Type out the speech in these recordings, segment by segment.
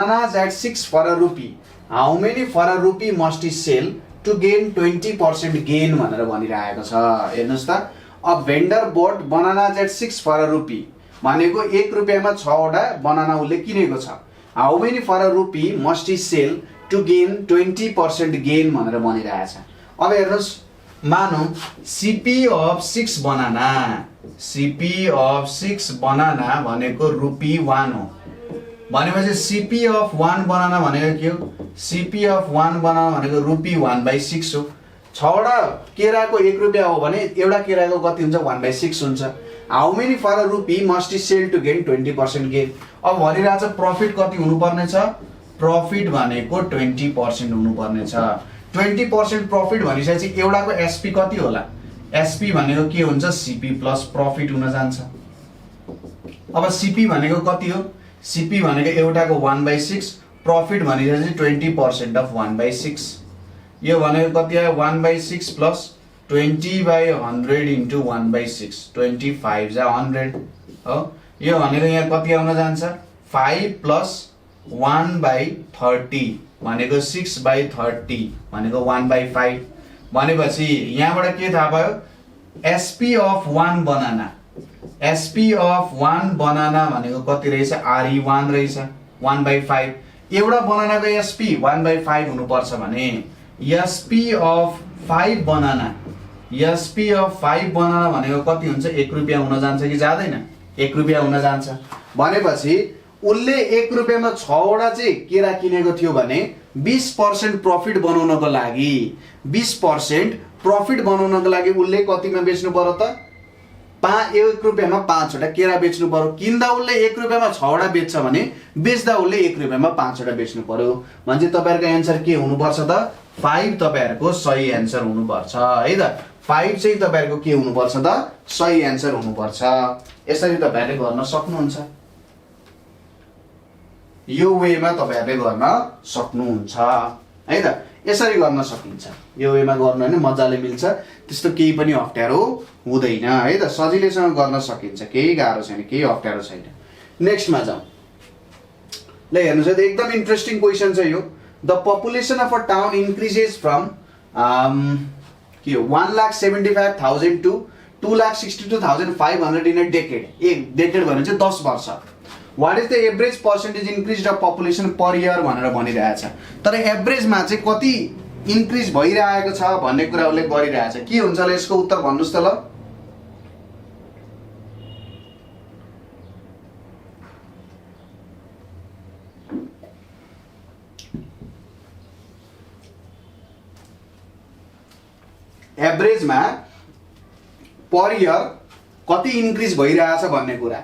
bananas at 6 for a rupee. How many for a rupee must he sell to gain 20% gain भनेर भनिरहेको छ। हेर्नुस् त, a vendor bought bananas at 6 for a rupee भनेको 1 रुपैयाँमा 6 वटा banana उसले किनेको छ। How many for a rupee must he sell to gain 20% gain भनेर भनिरहेछ। अब हेर्नुस्, मानौ CP of 6 banana, CP of 6 banana भनेको रुपी 1 हो भनेपछि CP of 1 banana भनेको के हो? CP of 1 banana भनेको रुपी 1/6 हो। 6 वटा केराको 1 रुपैयाँ हो भने एउटा केराको कति हुन्छ? 1/6 हुन्छ। How many for a rupee must he sell to gain 20% gain? अब भनिरहेछ प्रॉफिट कति हुनुपर्ने छ? प्रॉफिट भनेको 20% हुनुपर्ने छ। 20% प्रॉफिट भनिसकेपछि एउटाको SP कति होला? SP भनेको के हुन्छ? CP प्लस प्रॉफिट हुन जान्छ। अब CP भनेको कति हो? CP भनेको एउटाको 1/6, प्रॉफिट भनिसकेपछि 20% अफ 1/6। यो भनेको कति आयो? 1/6 प्लस 20/100 इन्टु 1/6, 25 जा 100 हो। यो भनेको यहाँ कति आउन जान्छ? 5 प्लस 1/30 भनेको 6/30 भनेको 1/5 भनेपछि यहाँबाट के थाहा भयो? SP of 1 banana, SP of 1 banana भनेको कति रहेछ? RE1 रहेछ, 1/5। एउटा बनानाको SP 1/5 हुनुपर्छ भने SP of 5 banana, SP of 5 banana भनेको कति हुन्छ? 1 रुपैयाँ हुन जान्छ कि जाँदैन? 1 रुपैयाँ हुन जान्छ भनेपछि उसले 1 रुपैयाँमा 6 वटा चाहिँ केरा किनेको थियो भने 20% प्रॉफिट बनाउनको लागि 20% प्रॉफिट बनाउनको लागि उसले कतिमा बेच्नु पर्यो त? 1 रुपैयाँमा 5 वटा केरा बेच्नु पर्यो। किन्दा उसले 1 रुपैयाँमा 6 वटा बेच्छ भने बेच्दा उसले 1 रुपैयाँमा 5 वटा बेच्नु पर्यो। भने तपाईहरुको आन्सर के हुनुपर्छ त? 5 तपाईहरुको सही आन्सर हुनुपर्छ है त। 5 चाहिँ तपाईहरुको के हुनुपर्छ त? सही आन्सर हुनुपर्छ। यसरी तपाईहरुले गर्न सक्नुहुन्छ। यो वेमा तपाईहरुले गर्न सक्नुहुन्छ है त। यसरी गर्न सकिन्छ। यो वेमा गर्नु हैन मजाले मिल्छ। त्यस्तो केही पनि अप्ठ्यारो हुँदैन है त। सजिलैसँग गर्न सकिन्छ। केही गाह्रो छैन, केही अप्ठ्यारो छैन। नेक्स्ट मा जाऊ। ल हेर्नुस् है, एकदम इन्ट्रेस्टिङ क्वेशन छ यो। The population of a town increases from 1,75,000 to 2,62,500 in a decade. एक decade भने चाहिँ 10 वर्ष। What is the average percentage increase of population per year भनेर भनिरहेछ। तर एभरेजमा चाहिँ कति इन्क्रिज भइरहेको छ भन्ने कुरा उल्लेख गरिरहेछ। के हुन्छ ल यसको उत्तर भन्नुस् त ल? एभरेजमा पर इयर कति इन्क्रिज भइरहेछ भन्ने कुरा।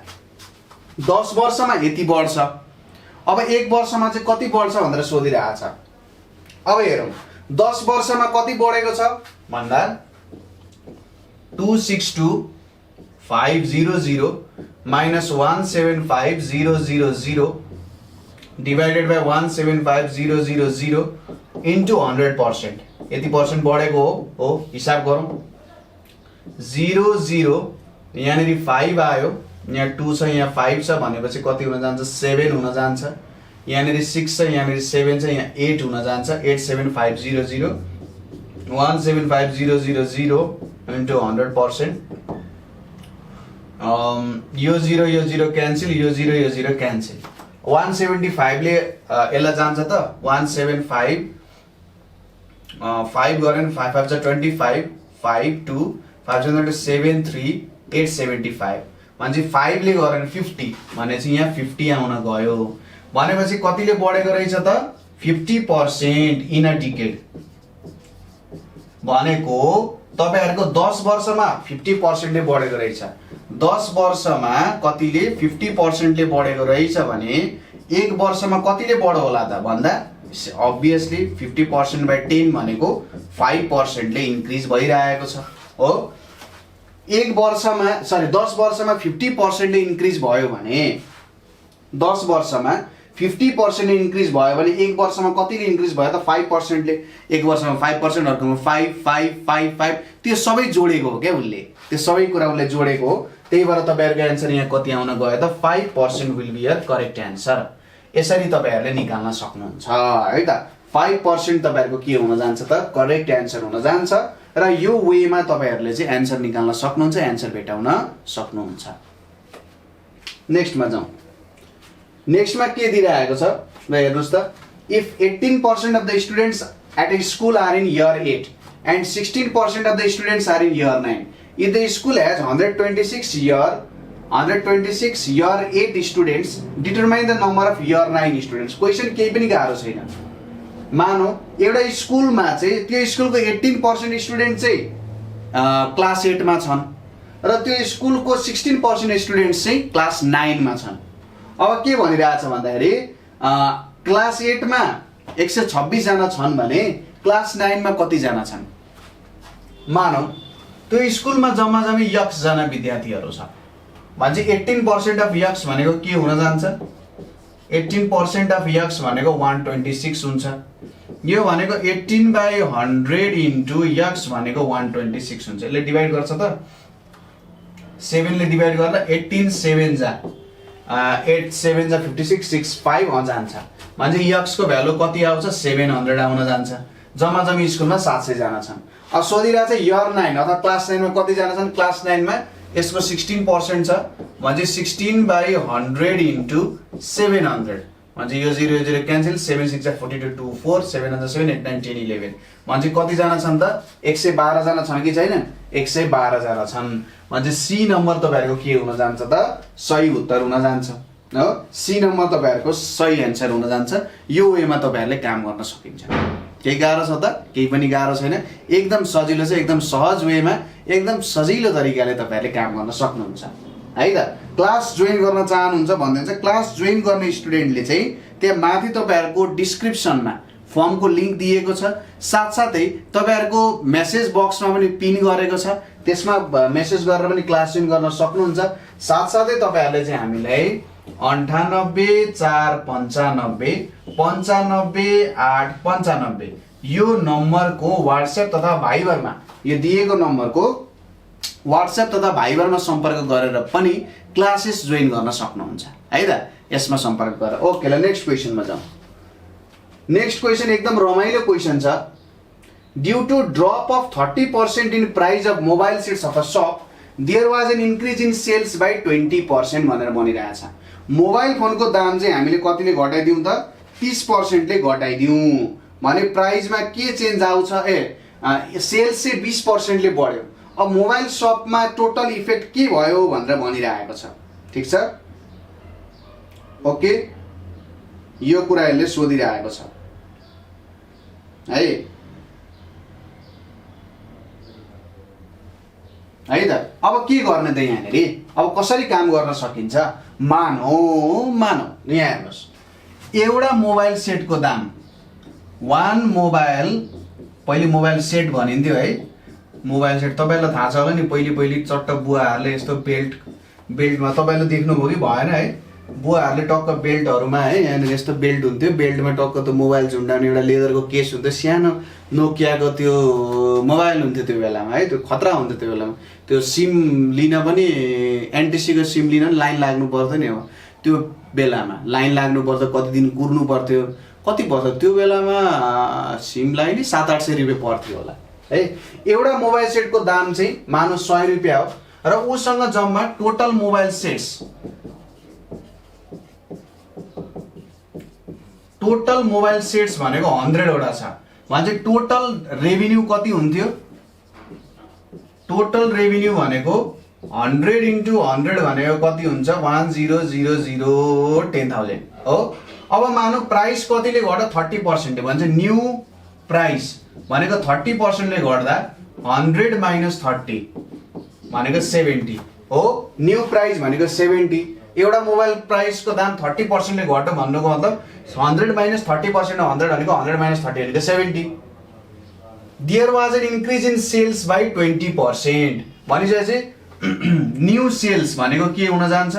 10 वर्षमा यति बढ्छ। अब 1 वर्षमा चाहिँ कति बढ्छ भनेर सोधिरहेछ। अब हेरौँ 10 वर्षमा कति बढेको छ भन्दा 262,500 minus 175,000 divided by 175,000 into 100%। यति पर्सेंट बढेको हो हिसाब गरौँ। 0 यहाँनिर 5 आयो, यहाँ 2 छ, यहाँ 5 छ भनेपछि कति हुन जान्छ? 7 हुन जान्छ। यहाँनिर 6 छ, यहाँनिर 7 छ, यहाँ 8 हुन जान्छ। 87500 175,000 into 100%। यो 0 क्यान्सल, यो 0 क्यान्सल। 175 ले यसलाई जान्छ त 175 5 गरेन 5 5 जा 25 5 2 5 जा 7 3 875 मान्छे 5 ले गरेन 50 भनेपछि यहाँ 50 आउन गयो भनेपछि कतिले बढेको रहेछ त 50% इन अ डिकेड भनेको तपाईहरुको 10 वर्षमा 50% ले बढेको रहेछ। 10 वर्षमा कतिले 50% ले बढेको रहेछ भने 1 वर्षमा कतिले बढ्यो होला त भन्दा obviously 50% by 10 भनेको 5% ले इन्क्रिज भइरहेको छ हो। 1 वर्षमा 10 वर्षमा 50% ले इन्क्रिज भयो भने 10 वर्षमा 50% इन्क्रिज भयो भने 1 वर्षमा कतिले इन्क्रिज भयो त 5% ले। 1 वर्षमा 5% अर्कोमा 5 5 5 5 त्यो सबै जोडेको हो के उले, त्यो सबै कुरा उले जोडेको हो। त्यही भएर तपाईहरुको आन्सर यहाँ कति आउन गयो त 5% will be your correct answer. यसरी तपाईहरुले निकाल्न सक्नुहुन्छ है त 5% तपाईहरुको के हुन जान्छ त करेक्ट एन्सर हुन जान्छ र यो वेमा तपाईहरुले चाहिँ एन्सर निकाल्न सक्नुहुन्छ एन्सर भेटाउन सक्नुहुन्छ नेक्स्टमा जाउँ नेक्स्टमा के दिइरहेको छ ल हेर्नुस् त if 18% of the students at a school are in year 8 and 16% of the students are in year 9 if the school has 126 year 8 students determine the number of year 9 students question केही पनि गाह्रो छैन मानौ एउटा स्कुलमा चाहिँ त्यो स्कुलको 18% स्टुडेन्ट चाहिँ क्लास 8 मा छन् र त्यो स्कुलको 16% स्टुडेन्ट्स चाहिँ क्लास 9 मा छन् अब के भनिरहेछ भन्दाखेरि क्लास 8 मा 126 जना छन् भने क्लास 9 मा कति जना छन् मानौ त्यो स्कुलमा जम्मा जम्मी x जना विद्यार्थीहरु छ भन्छ 18% अफ x भनेको के हुन जान्छ 18% अफ x भनेको 126 हुन्छ यो भनेको 18/100 इन्टु x भनेको 126 हुन्छ यसले डिवाइड गर्छ त 7 ले डिवाइड गर्दा 18 7 जा 8 7 जा 56 65 जान्छ भन्छ x को भ्यालु कति आउँछ 700 आउन जान्छ जम्मा जम्मी स्कुलमा 700 जना छन् अब सोधिरा चाहिँ इयर 9 अथवा क्लास 9 मा कति जना छन् क्लास 9 मा यसको 16% छ भन्छ 16/100 इन्टु 700 भन्छ यो 0 0 क्यान्सल 7 6 42 2 4 7 7 8 9 10 11 भन्छ कति जना छन् त 112 जना छन् कि छैन 112 जना छन् भन्छ सी नम्बर तपाईहरुको के हुन जान्छ त सही उत्तर हुन जान्छ हो सी नम्बर तपाईहरुको सही आन्सर हुन जान्छ यो वेमा तपाईहरुले काम गर्न सकिन्छ केही गाह्रो छ त केही पनि गाह्रो छैन एकदम सजिलो छ एकदम सहज वेमा एकदम सजिलो तरिकाले तपाईहरुले काम गर्न सक्नुहुन्छ है त क्लास जोइन गर्न चाहनुहुन्छ भन्दै चाहिँ क्लास जोइन गर्ने स्टुडेन्टले चाहिँ त्यहाँ माथि तपाईहरुको डिस्क्रिप्सनमा फर्मको लिंक दिएको छ साथसाथै तपाईहरुको मेसेज बक्समा पनि पिन गरेको छ त्यसमा मेसेज गरेर पनि क्लास जोइन गर्न सक्नुहुन्छ साथसाथै तपाईहरुले चाहिँ हामीलाई 9845955895 यो नम्बरको व्हाट्सएप तथा भाइबरमा यो दिएको नम्बरको व्हाट्सएप तथा भाइबरमा सम्पर्क गरेर पनि क्लासेस जोइन गर्न सक्नुहुन्छ है त यसमा सम्पर्क गरेर ओके ल नेक्स्ट क्वेशनमा जाउँ नेक्स्ट क्वेशन एकदम रमाइलो क्वेशन छ due to drop of 30% in price of mobile sets of a shop there was an increase in sales by 20% भनेर भनिरहेछ मोबाइल फोनको दाम चाहिँ हामीले कतिले घटाइदिउँ त 30% ले घटाइदिउँ भने प्राइसमा के चेन्ज आउँछ सेल्स चाहिँ 20% ले बढ्यो अब मोबाइल शपमा टोटल इफेक्ट के भयो भनेर भनिरहेको छ ठीक छ ओके यो कुरा यसले सोधिरहेको छ है त अब के गर्ने त यहाँनेरि अब कसरी काम गर्न सकिन्छ मानौ यहाँ हेर्नुस् एउटा मोबाइल सेटको दाम वान मोबाइल पहिले मोबाइल सेट भनिन्थ्यो है मोबाइल सेट तपाईलाई थाहा छ होला नि पहिले चट्ट बुवाहरुले यस्तो बेल्टमा तपाईले देख्नुभयो कि भएन है बुवाहरुले टक्क बेल्टहरुमा है यहाँ यस्तो बेल्ट हुन्थ्यो बेल्टमा टक्क त मोबाइल झुन्डाउने एउटा लेदरको केस हुन्थ्यो सानो नोकियाको त्यो मोबाइल हुन्थ्यो त्यो बेलामा है त्यो खतरा हुन्थ्यो त्यो बेलामा त्यो सिम लिन पनि एनटिसीको सिम लिन लाइन लाग्नु पर्थ्यो नि अब त्यो बेलामा लाइन लाग्नु पर्थ्यो कति दिन कुर्नु पर्थ्यो कति पर्थ्यो त्यो बेलामा सिमलाई नि 700-800 रुपैयाँ पर्थ्यो होला है एउटा मोबाइल सेटको दाम चाहिँ मानु 100 रुपैयाँ हो र उसँग जम्मा टोटल मोबाइल सेट्स भनेको 100 वटा छ भने टोटल रेभिन्यू कति हुन्थ्यो टोटल रेभिन्यू भनेको 100 into 100 भनेको कति हुन्छ 10,010,000 हो अब मानु प्राइस कतिले गर्दा 30% भन्छ न्यू प्राइस भनेको 30% ले गर्दा 100 minus 30 भनेको 70 हो न्यू प्राइस भनेको 70 एउटा मोबाइल प्राइस को दाम 30% ले घट्यो भन्नुको मतलब 100 minus 30% 100 भनेको 100 minus 30 भनेको 70 there was an increase in sales by 20% भनेपछि न्यू सेल्स भनेको के हुन जान्छ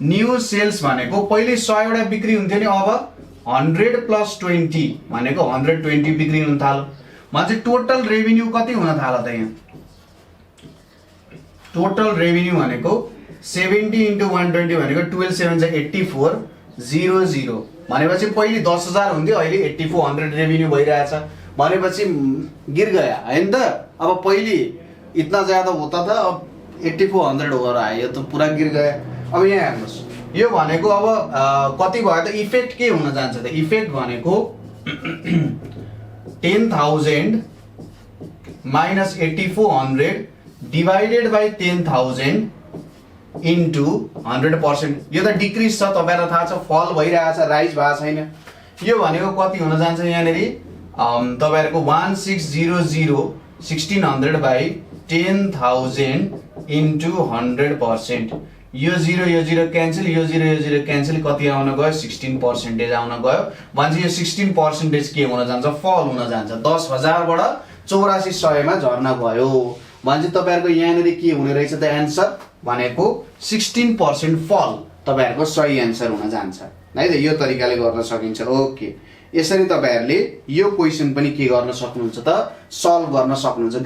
न्यू सेल्स भनेको पहिले 100 वटा बिक्री हुन्थ्यो नि अब 100 plus 20 भनेको 120 बिक्री हुन थाल्यो भने टोटल रेभिन्यू कति हुन थाल्यो त यहाँ टोटल रेभिन्यू भनेको 70 into 120 भनेको 12 7 84 00 भनेपछि पहिले 10,000 हुन्थ्यो, अहिले 8400 रेभिन्यू भइरहेछ भनेपछि गिर गया हैन त। अब पहिले इतना ज्यादा होता था, अब 8400 हो रहा है, यो त पुरा गिर गया। अब यहाँ हेर्नुस्, यो भनेको अब कति भयो त, इफेक्ट के हुन जान्छ त, इफेक्ट भनेको 10,000 minus 8400 divided by 10,000 into 100%। यो त डिक्रिज छ, तपाईहरुलाई थाहा छ, फल भइरहेछ, राइज भएको छैन। यो भनेको कति हुन जान्छ यहाँनेरि तपाईहरुको 1600 1600 by 10,000 into 100%। यो 0 क्यान्सल, यो 0 क्यान्सल, कति आउन गयो 16% आउन गयो। भन्छ यो 16% के हुन जान्छ, फल हुन जान्छ। 10,000 बाट 8400 मा झर्न गयो। भन्छ तपाईहरुको यहाँनेरि के हुने रहेछ त, एन्सर भनेको 16% फल तपाईहरुको सही एन्सर हुन जान्छ है त। यो तरिकाले गर्न सकिन्छ। ओके, यसरी तपाईहरुले यो क्वेशन पनि के गर्न सक्नुहुन्छ त, सल्भ गर्न सक्नुहुन्छ।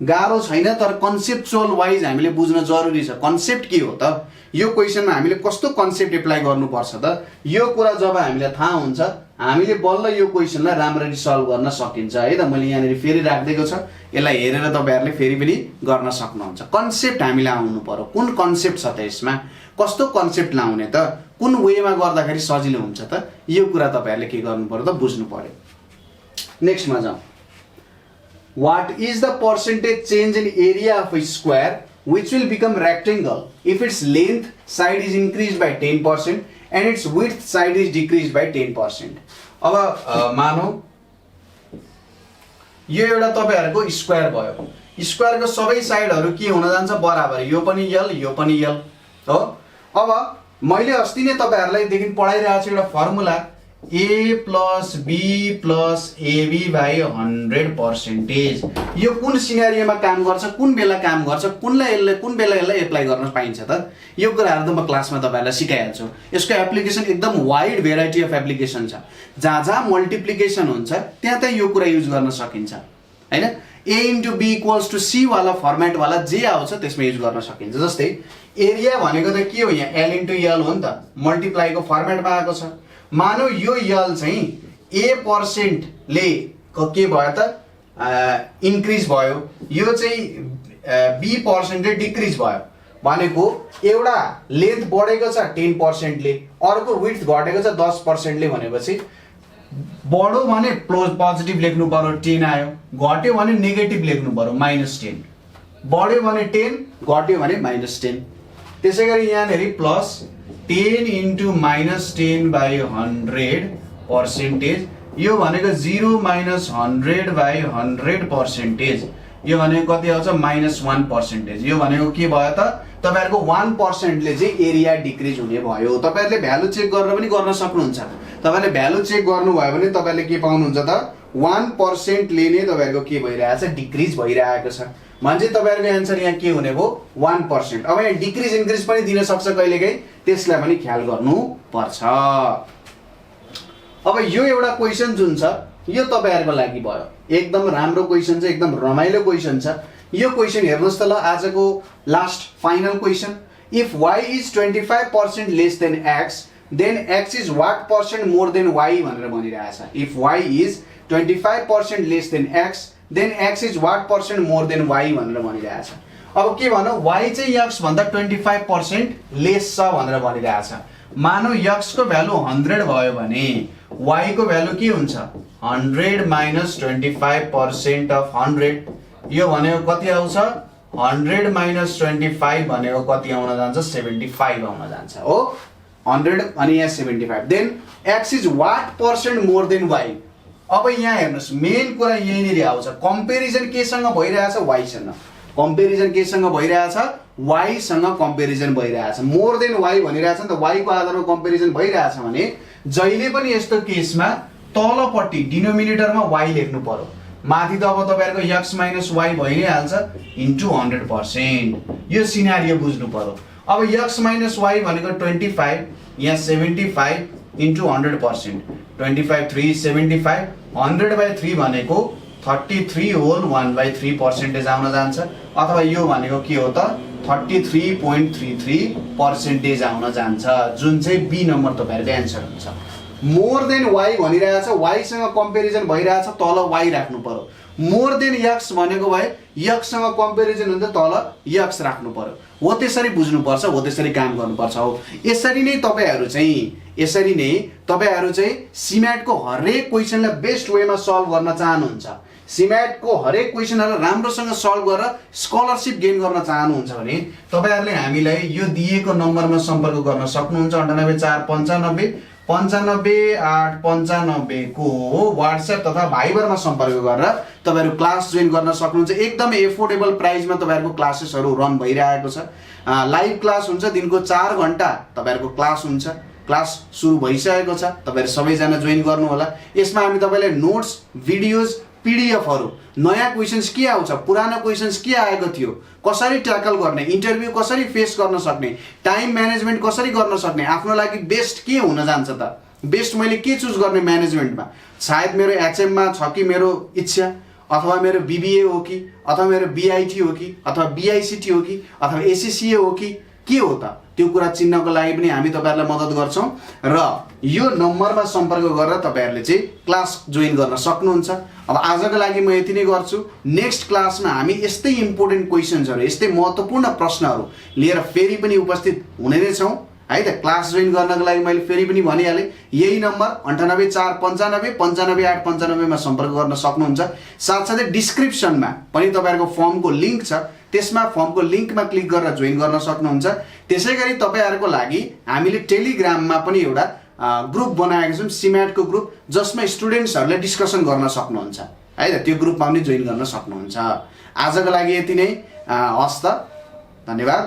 गाह्रो छैन, तर कन्सेप्चुअल वाइज हामीले बुझ्न जरुरी छ। कन्सेप्ट के हो त, यो क्वेशनमा हामीले कस्तो कन्सेप्ट एप्लाई गर्नुपर्छ त, यो कुरा जब हामीलाई थाहा हुन्छ, हामीले बल्ल यो क्वेशनलाई राम्ररी सल्भ गर्न सकिन्छ है त। मैले यहाँनेरि फेरि राख्दिएको छ, यसलाई हेरेर तपाईहरुले फेरि पनि गर्न सक्नुहुन्छ। कन्सेप्ट हामीले आउनु पर्यो, कुन कन्सेप्ट छ त यसमा, कस्तो कन्सेप्ट लाउने त, कुन वेमा गर्दाखेरि सजिलो हुन्छ त, यो कुरा तपाईहरुले के गर्नु पर्यो त, बुझ्नु पर्यो। नेक्स्टमा जाउँ। What is the percentage change in area of a square which will become rectangle if its length side is increased by 10% and its width side is decreased by 10%? अब मानौ यो एउटा तपाईहरुको स्क्वायर भयो, स्क्वायरको सबै साइडहरु के हुन जान्छ, बराबर, यो पनि यल, यो पनि यल हो। अब मैले अस्ति नै तपाईहरुलाई देखि पढाइरहेको छु एउटा formula, A plus B plus AB by 100%। यो कुन सिनेरियोमा काम गर्छ, कुन बेला काम गर्छ, कुन बेला यसलाई एप्लाई गर्न पाइन्छ त, यो कुराहरु त म क्लासमा तपाईहरुलाई सिकाइहाल्छु। यसको एप्लिकेसन एकदम वाइड भेराइटी अफ एप्लिकेसन छ। जहाँ मल्टिप्लिकेसन हुन्छ त्यहाँ त यो कुरा युज गर्न सकिन्छ हैन। A into B equals to C वाला फर्मेट वाला जे आउँछ त्यसमा युज गर्न सकिन्छ। जस्तै एरिया भनेको त के हो, यहाँ L into L हो नि त, मल्टिप्लाईको फर्मेटमा आएको छ। मानौ यो यल चाहिँ A% ले के भयो त, इन्क्रिज भयो, यो चाहिँ B% डिक्रिज भयो। भनेको एउटा लेन्थ बढेको छ 10% ले, अर्को विड्थ घटेको छ 10% ले, भनेपछि बढ्यो भने पोजिटिभ लेख्नु पर्यो 10 आयो, घट्यो भने नेगेटिभ लेख्नु पर्यो -10, बढ्यो भने 10, घट्यो भने -10। त्यसैगरी यहाँनेरि प्लस 10 into -10 by 100%। यो भनेको 0 minus 100 by 100%। यो भनेको कति आउँछ, -1%। यो भनेको के भयो त, तपाईहरुको 1% ले चाहिँ एरिया डिक्रिज हुने भयो। तपाईहरुले भ्यालु चेक गरेर पनि गर्न सक्नुहुन्छ। तपाईहरुले भ्यालु चेक गर्नु भयो भने तपाईहरुले के पाउनुहुन्छ त, 1% ले नै तपाईहरुको के भइरहेछ, डिक्रिज भइरहेको छ। भन्छ तपाईहरुको आन्सर यहाँ के हुने भयो, 1%। अब यहाँ डिक्रिज इन्क्रिज पनि दिन सक्छ कहिलेकाहीँ, त्यसलाई पनि ख्याल गर्नु पर्छ। अब यो एउटा क्वेशन जुन छ यो तपाईहरुको लागि भयो, एकदम राम्रो क्वेशन छ, एकदम रमाइलो क्वेशन छ। यो क्वेशन हेर्नुस् त ल, आजको last final question. If y is 25% less than x then x is what percent more than y भनेर भनिरहेछ। If y is 25% less than x then x is what percent more than y भनेर भनिरहेछ। अब के भनौं, y चाहिँ x भन्दा 25% lace छ भनेर भनिरहेछ। मानौ x को भ्यालु 100 भयो भने y को भ्यालु के हुन्छ, 100 minus 25% of 100। यो भनेको कति आउँछ, 100 minus 25 भनेको कति आउन जान्छ, 75 आउन जान्छ हो। 100 अनि यहाँ 75, then x is what percent more than y। अब यहाँ हेर्नुस्, मेन कुरा यहीँनेरि आउँछ, कम्पेरिजन केसँग भइरहेछ, y सँग। कम्पेरिजन केसँग भइरहेछ, y सँग कम्पेरिजन भइरहेछ। मोर देन y भनिरहेछ नि त, y को आधारमा कम्पेरिजन भइरहेछ भने जहिले पनि यस्तो केसमा तलपट्टि डिनोमिनेटरमा y लेख्नु पर्यो, माथि त अब तपाईहरुको x minus y भइ नै हाल्छ इन्टु 100%। यो सिनारियो बुझ्नु पर्यो। अब x minus y भनेको 25, यहाँ 75 इन्टु 100%, 25 3 75, 100 by 3 भनेको 33 whole 1/3% आउन जान्छ। अथवा यो भनेको के हो त, 33.33% आउन जान्छ, जुन चाहिँ बी नम्बर तपाईहरुको एन्सर हुन्छ। मोर देन y भनिरहेछ, y सँग कम्पेरिजन भइरहेछ, तल y राख्नु पर्यो। मोर देन x भनेको भए x सँग कम्पेरिजन हुन्छ, तल x राख्नु पर्यो। हो त्यसरी बुझ्नुपर्छ, हो त्यसरी काम गर्नुपर्छ। हो यसरी नै तपाईहरु चाहिँ CMAT को हरेक क्वेशनलाई बेस्ट वेमा सल्भ गर्न चाहनुहुन्छ, CMAT को हरेक क्वेशनहरु राम्रोसँग सल्भ गरेर स्कलरशिप गेन गर्न चाहनुहुन्छ भने तपाईहरुले हामीलाई यो दिएको नम्बरमा सम्पर्क गर्न सक्नुहुन्छ। 98 4 95 8 95 को व्हाट्सएप तथा भाइबरमा सम्पर्क गरेर तपाईहरु क्लास जोइन गर्न सक्नुहुन्छ। एकदमै एफोर्डेबल प्राइसमा तपाईहरुको क्लासेसहरु रन भइरहेको छ। लाइभ क्लास हुन्छ, दिनको 4 घण्टा तपाईहरुको क्लास हुन्छ। क्लास सुरु भइसकेको छ, तपाईहरु सबैजना जोइन गर्नु होला। यसमा हामी तपाईलाई नोट्स, भिडियोज, पीडीएफहरु, नयाँ क्वेशन्स के आउँछ, पुरानो क्वेशन्स के आएको थियो, कसरी ट्याकल गर्ने, इन्टरभ्यु कसरी फेस गर्न सक्ने, टाइम म्यानेजमेन्ट कसरी गर्न सक्ने, आफ्नो लागि बेस्ट के हुन जान्छ त, बेस्ट मैले के चुज गर्ने म्यानेजमेन्टमा, सायद मेरो एचएममा छ कि मेरो इच्छा, अथवा मेरो बीबीए हो कि, अथवा मेरो बीआईटी हो कि, अथवा बीआईसीटी हो कि, अथवा एसीसीए हो कि, के हो त, त्यो कुरा चिन्नको लागि पनि हामी तपाईहरुलाई मद्दत गर्छौं। र यो नम्बरमा सम्पर्क गरेर तपाईहरुले चाहिँ क्लास जोइन गर्न सक्नुहुन्छ। अब आजको लागि म यति नै गर्छु। नेक्स्ट क्लासमा हामी यस्तै इम्पोर्टेन्ट क्वेशन्सहरु, यस्तै महत्त्वपूर्ण प्रश्नहरु लिएर फेरि पनि उपस्थित हुने नै छौं है त। क्लास जोइन गर्नको लागि मैले फेरि पनि भनिहाले, यही नम्बर 98 4 95 95 8 95 मा सम्पर्क गर्न सक्नुहुन्छ। साथसाथै डिस्क्रिप्सनमा पनि तपाईहरुको फर्मको लिंक छ, त्यसमा फर्मको लिंकमा क्लिक गरेर जोइन गर्न सक्नुहुन्छ। त्यसैगरी तपाईहरुको लागि हामीले टेलिग्राममा पनि एउटा ग्रुप बनाएको छौं, CMAT को ग्रुप, जसमा स्टुडेन्ट्सहरुले डिस्कसन गर्न सक्नुहुन्छ है त। त्यो ग्रुपमा पनि जोइन गर्न सक्नुहुन्छ। आजको लागि यति नै, हस्त, धन्यवाद।